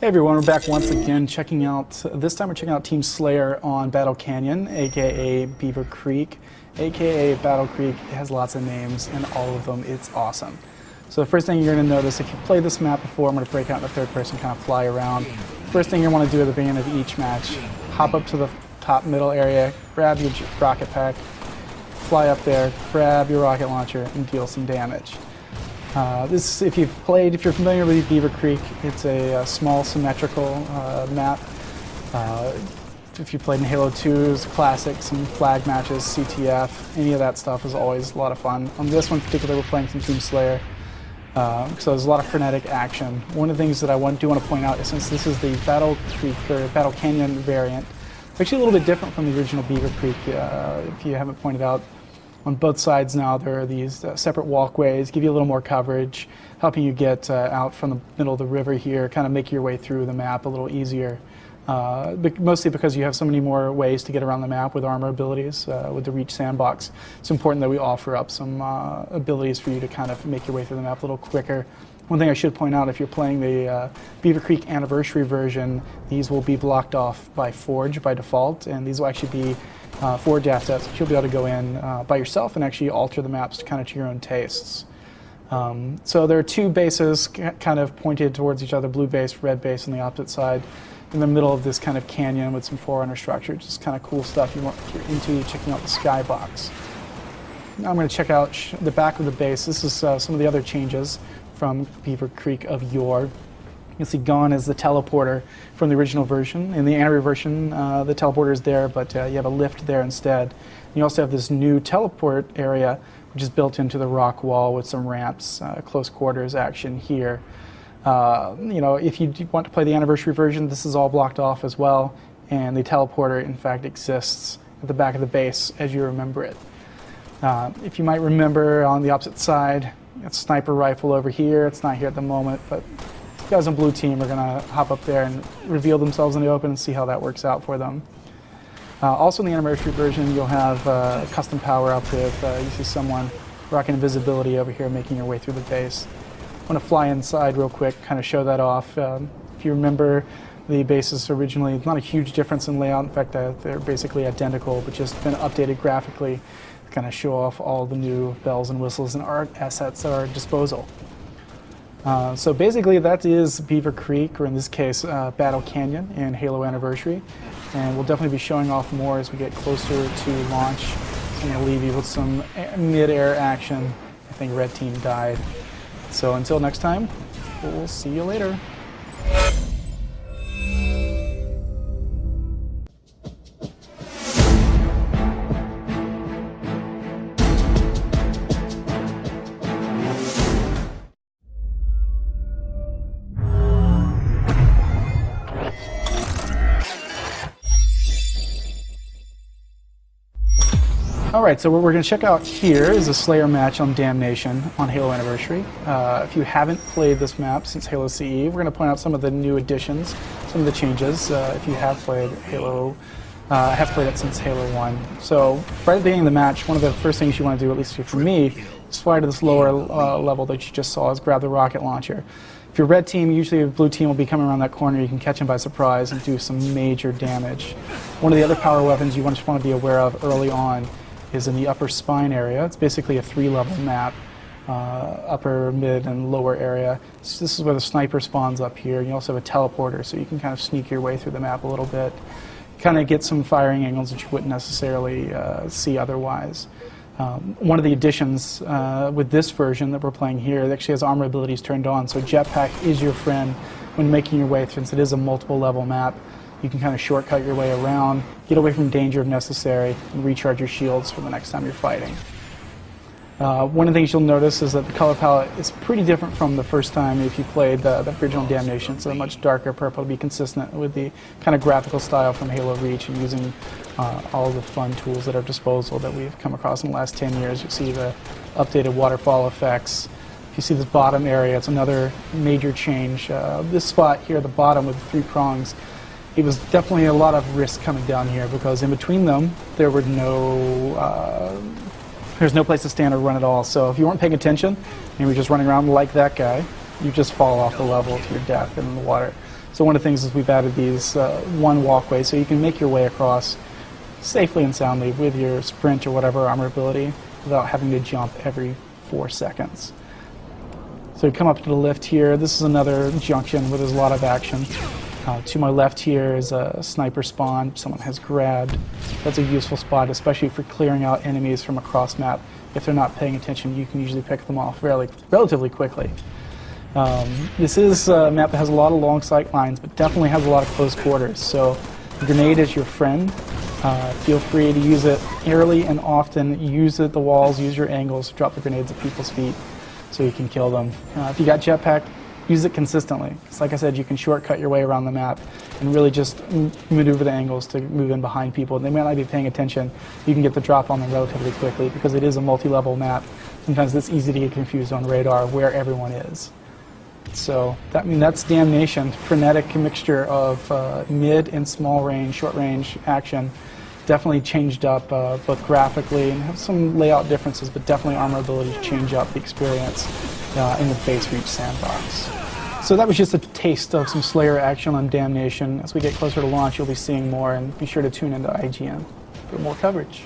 Everyone, we're back once again checking out, this time we're checking out Team Slayer on Battle Canyon, aka Beaver Creek, aka Battle Creek. It has lots of names and all of them, it's awesome. So the first thing you're going to notice, if you've played this map before, I'm going to break out in the third person, kind of fly around. First thing you want to do at the beginning of each match, hop up to the top middle area, grab your rocket pack, fly up there, grab your rocket launcher, and deal some damage. If you're familiar with Beaver Creek, it's a small symmetrical map. If you played in Halo 2's classic, some flag matches, CTF, any of that stuff is always a lot of fun. On this one in particular, we're playing some Team Slayer, so there's a lot of frenetic action. One of the things that I do want to point out is, since this is the Battle Creek or Battle Canyon variant, it's actually a little bit different from the original Beaver Creek. If you haven't pointed out, on both sides now there are these separate walkways, give you a little more coverage, helping you get out from the middle of the river here, kind of make your way through the map a little easier. Mostly because you have so many more ways to get around the map with armor abilities. With the Reach sandbox, it's important that we offer up some abilities for you to kind of make your way through the map a little quicker. One thing I should point out, if you're playing the Beaver Creek Anniversary version, these will be blocked off by Forge by default, and these will actually be Forge assets that you'll be able to go in by yourself and actually alter the maps kind of to your own tastes. So there are two bases kind of pointed towards each other, blue base, red base on the opposite side, in the middle of this kind of canyon with some Forerunner structure. Just kind of cool stuff you want if you're into checking out the skybox. Now I'm going to check out the back of the base. This is some of the other changes from Beaver Creek of yore. You can see gone is the teleporter from the original version. In the anniversary version, the teleporter is there, but you have a lift there instead. You also have this new teleport area, which is built into the rock wall with some ramps, close quarters action here. If you want to play the anniversary version, this is all blocked off as well, and the teleporter, in fact, exists at the back of the base as you remember it. If you might remember, on the opposite side, it's a sniper rifle over here. It's not here at the moment, but these guys on blue team are going to hop up there and reveal themselves in the open and see how that works out for them. Also in the anniversary version, you'll have a custom power up with, you see someone rocking invisibility over here making your way through the base. I want to fly inside real quick, kind of show that off. If you remember, the bases originally, not a huge difference in layout. In fact, they're basically identical, but just been updated graphically to kind of show off all the new bells and whistles and art assets at our disposal. So basically that is Beaver Creek, or in this case, Battle Canyon and Halo Anniversary. And we'll definitely be showing off more as we get closer to launch. So I'm going to leave you with some mid-air action. I think Red Team died. So until next time, we'll see you later. Alright, so what we're going to check out here is a Slayer match on Damnation on Halo Anniversary. If you haven't played this map since Halo CE, we're going to point out some of the new additions, some of the changes. If you have played Halo, have played it since Halo 1. So right at the beginning of the match, one of the first things you want to do, at least for me, is fly to this lower level that you just saw, is grab the rocket launcher. If you're red team, usually the blue team will be coming around that corner. You can catch them by surprise and do some major damage. One of the other power weapons you just want to be aware of early on is in the upper spine area. It's basically a 3-level map, upper, mid, and lower area. So this is where the sniper spawns up here. You also have a teleporter, so you can kind of sneak your way through the map a little bit, kind of get some firing angles that you wouldn't necessarily see otherwise. One of the additions with this version that we're playing here, it actually has armor abilities turned on, so jetpack is your friend when making your way, since it is a multiple level map. You can kind of shortcut your way around, get away from danger if necessary, and recharge your shields for the next time you're fighting. One of the things you'll notice is that the color palette is pretty different from the first time if you played the original Damnation. It's a much darker purple to be consistent with the kind of graphical style from Halo Reach, and using all the fun tools at our disposal that we've come across in the last 10 years. You see the updated waterfall effects. If you see this bottom area, it's another major change. This spot here at the bottom with the 3 prongs, it was definitely a lot of risk coming down here, because in between them there were there's no place to stand or run at all. So if you weren't paying attention and you were just running around like that guy, you just fall off the level to your death in the water. So one of the things is we've added these one walkway, so you can make your way across safely and soundly with your sprint or whatever armor ability without having to jump every 4 seconds. So you come up to the lift here. This is another junction where there's a lot of action. To my left here is a sniper spawn someone has grabbed. That's a useful spot, especially for clearing out enemies from across map. If they're not paying attention, you can usually pick them off relatively quickly. This is a map that has a lot of long sight lines, but definitely has a lot of close quarters. So the grenade is your friend. Feel free to use it early and often. Use it at the walls, use your angles, drop the grenades at people's feet so you can kill them. If you got jetpack, use it consistently. Because like I said, you can shortcut your way around the map and really just maneuver the angles to move in behind people. And they might not be paying attention. You can get the drop on them relatively quickly because it is a multi-level map. Sometimes it's easy to get confused on radar where everyone is. So that's Damnation. Frenetic mixture of mid and small range, short range action. Definitely changed up both graphically and have some layout differences, but definitely armor ability to change up the experience in the base Reach sandbox. So that was just a taste of some Slayer action on Damnation. As we get closer to launch, you'll be seeing more, and be sure to tune into IGN for more coverage.